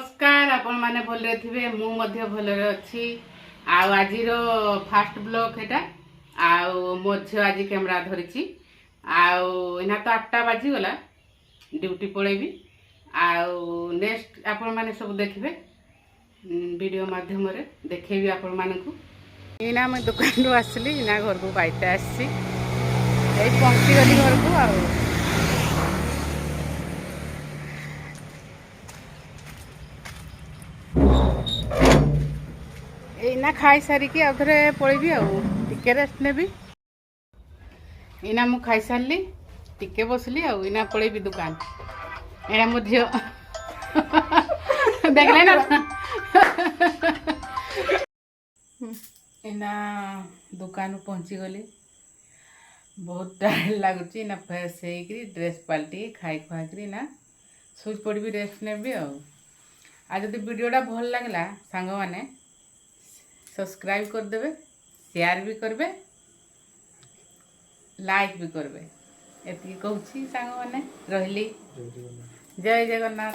नमस्कार आपण माने भलरे थिबे मु मध्य भलरे अछि आउ आजिर फास्ट ब्लॉग हेटा आउ मो झियो आज कैमरा धरिछि आउ इना तो 8टा बाजी गला ड्यूटी पळेबी आउ नेक्स्ट आपण माने सब देखबे वीडियो माध्यम रे देखेबी आपण मानकु इना मैं दुकान रो आसली इना घर को बाइटा आसी ए पंक्ति गली घर को आउ इना खाई सारिकी आउथरे पळेबी आउ टिके रेस्ट नेबी इना मु खाई सारली टिके बसली आउ इना पळेबी दुकान एना मध्य देखले ना इना दुकान पहुंची गली बहुत टाइम लागुची ना फ्रेश हेकरी ड्रेस पाल्टी खाई खुआकरी ना सुज पड़ी रेस्ट नेबी आउ आज जदि वीडियोटा भल लगला सांग माने सब्सक्राइब कर देबे शेयर भी करबे लाइक भी करबे एति कहूची सांग माने रहली जय जगन्नाथ।